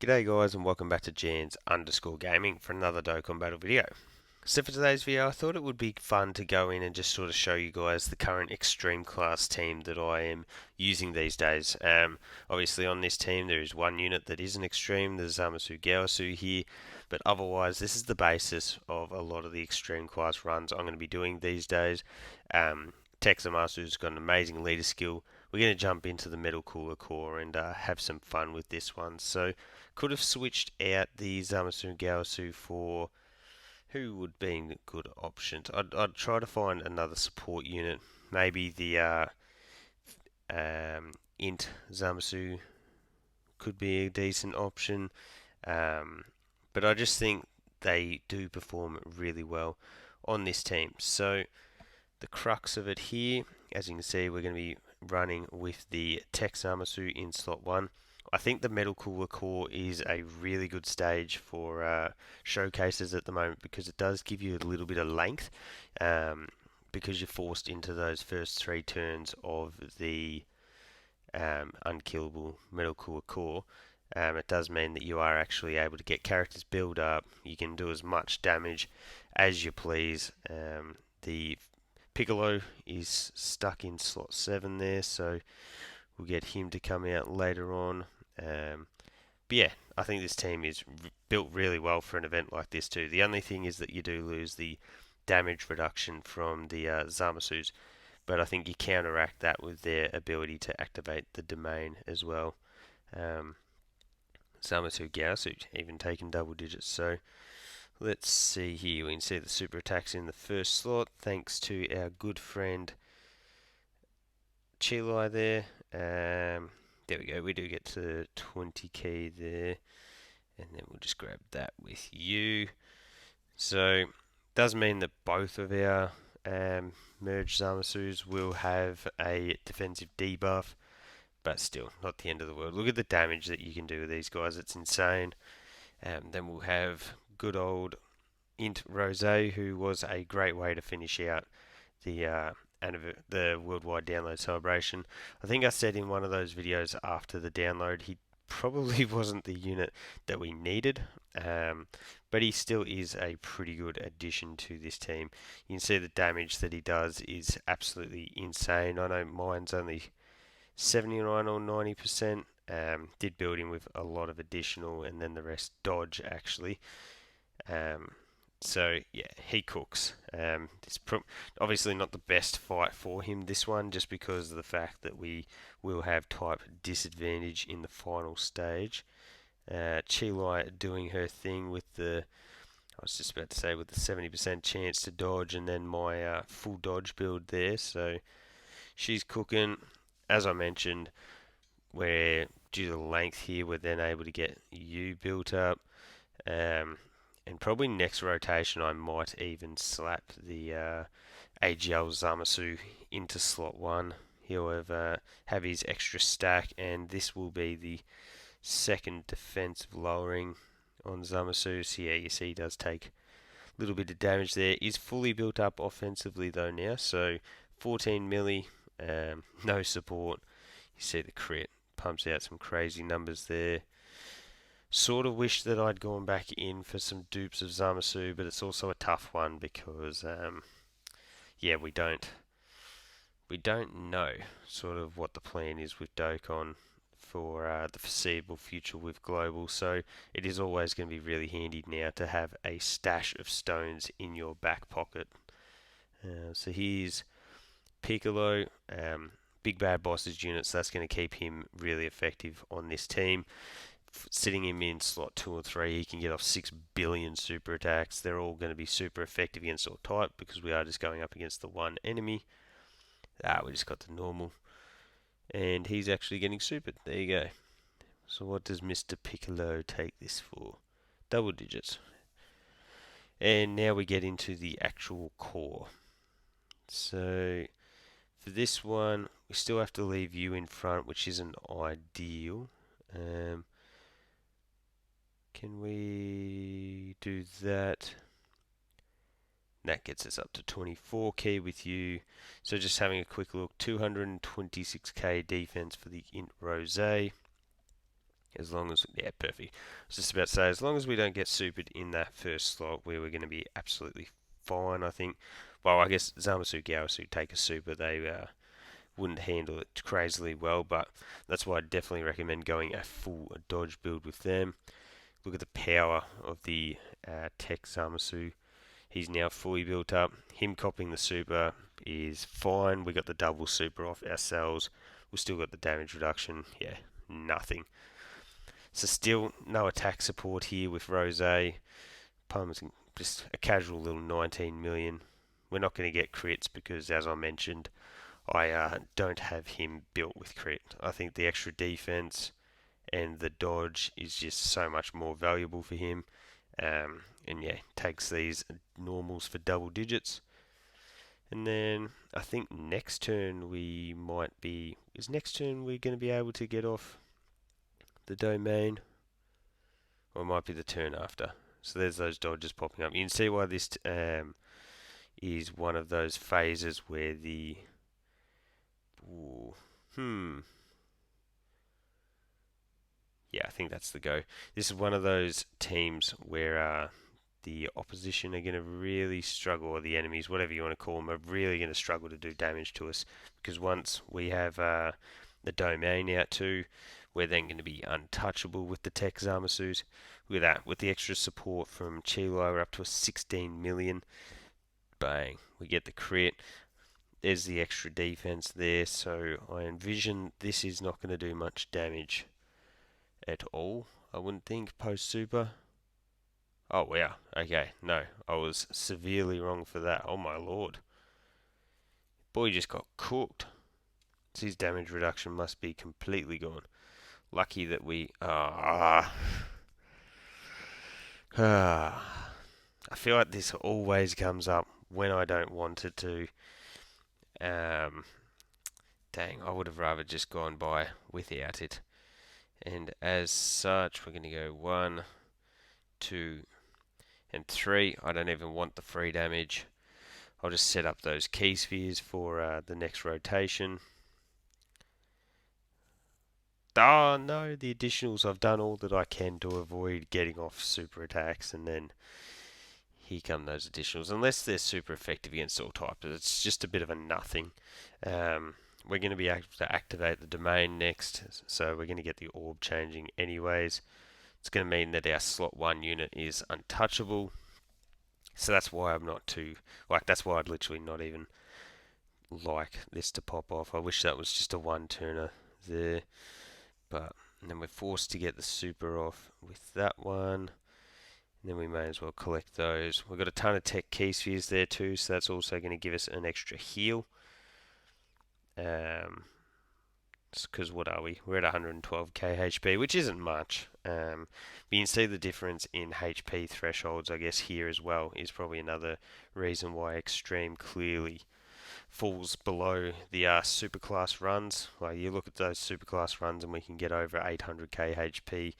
G'day guys and welcome back to Jans_Gaming for another Dokkan Battle video. So for today's video I thought it would be fun to go in and just sort of show you guys the current extreme class team that I am using these days. Obviously on this team there is one unit that isn't extreme, the Zamasu Gaosu here, but otherwise this is the basis of a lot of the extreme class runs I'm going to be doing these days. Texamasu's got an amazing leader skill. We're going to jump into the Metal Cooler Core and have some fun with this one. So could have switched out the Zamasu Gaosu for who would be good options. I'd try to find another support unit. Maybe the Int Zamasu could be a decent option. But I just think they do perform really well on this team. So the crux of it here, as you can see, we're going to be running with the Tech Zamasu in slot 1. I think the Metal Cooler Core is a really good stage for showcases at the moment because it does give you a little bit of length because you're forced into those first 3 turns of the unkillable Metal Cooler Core. It does mean that you are actually able to get characters build up. You can do as much damage as you please. The Piccolo is stuck in slot 7 there, so we'll get him to come out later on. But yeah, I think this team is built really well for an event like this too. The only thing is that you do lose the damage reduction from the Zamasus, but I think you counteract that with their ability to activate the domain as well. Zamasu Gaosu even taking double digits, so let's see here. We can see the super attacks in the first slot thanks to our good friend Chilai there. There we go, we do get to 20k there, and then we'll just grab that with you. So does mean that both of our merged Zamasus will have a defensive debuff, but still not the end of the world. Look at the damage that you can do with these guys, it's insane. Then we'll have good old Int Rose, who was a great way to finish out the worldwide download celebration. I think I said in one of those videos after the download he probably wasn't the unit that we needed, but he still is a pretty good addition to this team. You can see the damage that he does is absolutely insane. I know mine's only 79 or 90%. Did build him with a lot of additional, and then the rest dodge actually. So yeah, he cooks. It's obviously not the best fight for him, this one, just because of the fact that we will have type disadvantage in the final stage. Chilai doing her thing with the, I was just about to say, with the 70% chance to dodge, and then my full dodge build there. So she's cooking. As I mentioned, we're due to the length here, we're then able to get you built up. And probably next rotation I might even slap the AGL Zamasu into slot 1. He'll have his extra stack, and this will be the second defensive lowering on Zamasu. So yeah, you see he does take a little bit of damage there. He's fully built up offensively though now, so 14 milli, no support. You see the crit, pumps out some crazy numbers there. Sort of wish that I'd gone back in for some dupes of Zamasu, but it's also a tough one because, yeah, we don't know sort of what the plan is with Dokkan for the foreseeable future with Global. So it is always going to be really handy now to have a stash of stones in your back pocket. So here's Piccolo, Big Bad Boss's unit, so that's going to keep him really effective on this team. Sitting him in slot 2 or 3, he can get off 6 billion super attacks. They're all going to be super effective against all type because we are just going up against the one enemy. We just got the normal. And he's actually getting supered. There you go. So what does Mr. Piccolo take this for? Double digits. And now we get into the actual core. So for this one, we still have to leave you in front, which isn't ideal. Can we do that? That gets us up to 24k with you. So just having a quick look, 226k defense for the Int Rose. As long as, yeah, perfect. I was just about to say, as long as we don't get supered in that first slot, where we're going to be absolutely fine, I think. Well, I guess Zamasu Gaosu take a super, they wouldn't handle it crazily well, but that's why I definitely recommend going a full dodge build with them. Look at the power of the Tech Zamasu. He's now fully built up. Him copying the super is fine. We got the double super off ourselves. We still got the damage reduction. Yeah, nothing. So still no attack support here with Rose. Palmer's just a casual little 19 million. We're not going to get crits because, as I mentioned, I don't have him built with crit. I think the extra defense and the dodge is just so much more valuable for him. And yeah, takes these normals for double digits. And then I think next turn we might be. Is next turn we're going to be able to get off the domain? Or it might be the turn after. So there's those dodges popping up. You can see why this is one of those phases where the. Ooh, Yeah, I think that's the go. This is one of those teams where the opposition are going to really struggle, or the enemies, whatever you want to call them, are really going to struggle to do damage to us. Because once we have the domain out too, we're then going to be untouchable with the Tech Zamasus. Look at that, with the extra support from Chilo, we're up to a 16 million. Bang, we get the crit. There's the extra defense there, so I envision this is not going to do much damage at all, I wouldn't think, post super. Oh, wow. Okay, no, I was severely wrong for that. Oh, my lord. Boy just got cooked. His damage reduction must be completely gone. Lucky that we... I feel like this always comes up when I don't want it to. Dang, I would have rather just gone by without it. And as such, we're going to go 1, 2, and 3. I don't even want the free damage. I'll just set up those key spheres for the next rotation. Oh no, the additionals. I've done all that I can to avoid getting off super attacks, and then here come those additionals. Unless they're super effective against all types, it's just a bit of a nothing. We're going to be able to activate the domain next, so we're going to get the orb changing anyways. It's going to mean that our slot 1 unit is untouchable. So that's why I'm not too, that's why I'd literally not even like this to pop off. I wish that was just a one turner there. But and then we're forced to get the super off with that one. And then we may as well collect those. We've got a ton of tech key spheres there too, so that's also going to give us an extra heal. Because what are we? We're at 112k HP, which isn't much. But you can see the difference in HP thresholds, I guess, here as well, is probably another reason why Extreme clearly falls below the superclass runs. Like, you look at those superclass runs and we can get over 800k HP.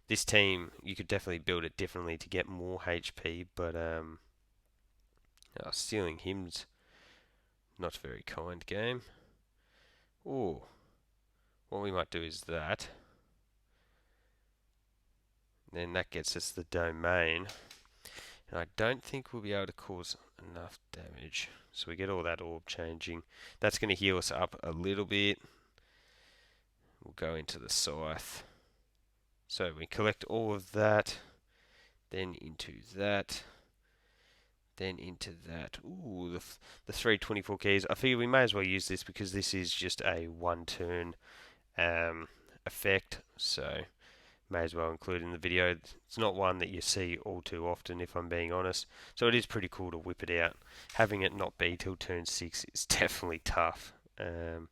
This team, you could definitely build it differently to get more HP, but stealing him's not a very kind game. Ooh. What we might do is that. Then that gets us the domain. And I don't think we'll be able to cause enough damage. So we get all that orb changing. That's going to heal us up a little bit. We'll go into the scythe. So we collect all of that. Then into that. Then into that. Ooh, the 324 keys. I figure we may as well use this because this is just a one turn effect. So may as well include in the video. It's not one that you see all too often, if I'm being honest. So it is pretty cool to whip it out. Having it not be till turn 6 is definitely tough. Bit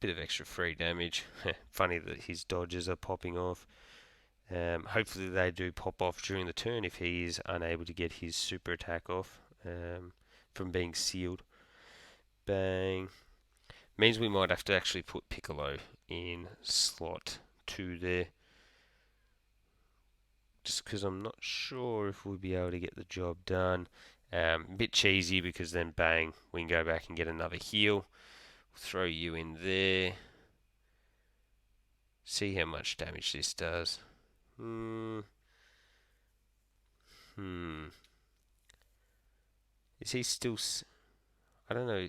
of extra free damage. Funny that his dodges are popping off. Hopefully they do pop off during the turn if he is unable to get his super attack off from being sealed. Bang. Means we might have to actually put Piccolo in slot 2 there. Just because I'm not sure if we'll be able to get the job done. A bit cheesy because then bang, we can go back and get another heal. We'll throw you in there. See how much damage this does. Hmm. Hmm. Is he still? I don't know.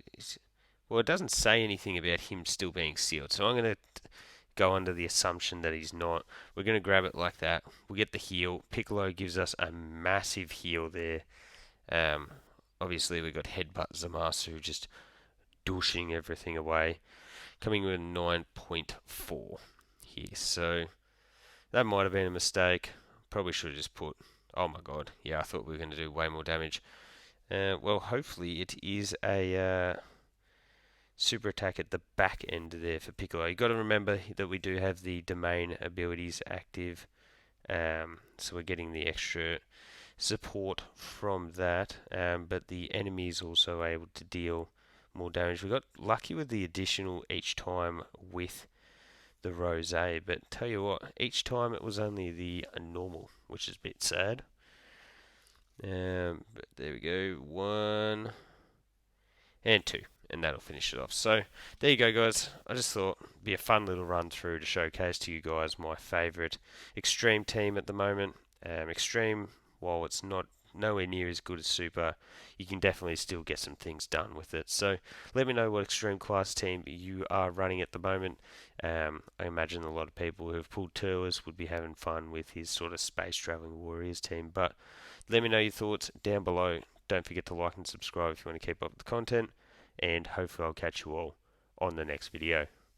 Well, it doesn't say anything about him still being sealed, so I'm gonna go under the assumption that he's not. We're gonna grab it like that. We get the heal. Piccolo gives us a massive heal there. Um, Obviously we got Headbutt Zamasu just douching everything away, coming with 9.4 here. So that might have been a mistake. Probably should have just put. Oh my god, yeah, I thought we were going to do way more damage. Well, hopefully it is a super attack at the back end there for Piccolo. You've got to remember that we do have the domain abilities active, so we're getting the extra support from that, but the enemy is also able to deal more damage. We got lucky with the additional each time with the Rose, but tell you what, each time it was only the normal, which is a bit sad. But there we go, 1 and 2, and that'll finish it off. So there you go, guys. I just thought it'd be a fun little run through to showcase to you guys my favourite Extreme team at the moment. Extreme, while it's not nowhere near as good as Super, you can definitely still get some things done with it. So let me know what Extreme class team you are running at the moment. I imagine a lot of people who have pulled Turles would be having fun with his sort of space traveling warriors team, but let me know your thoughts down below. Don't forget to like and subscribe if you want to keep up with the content, and hopefully I'll catch you all on the next video.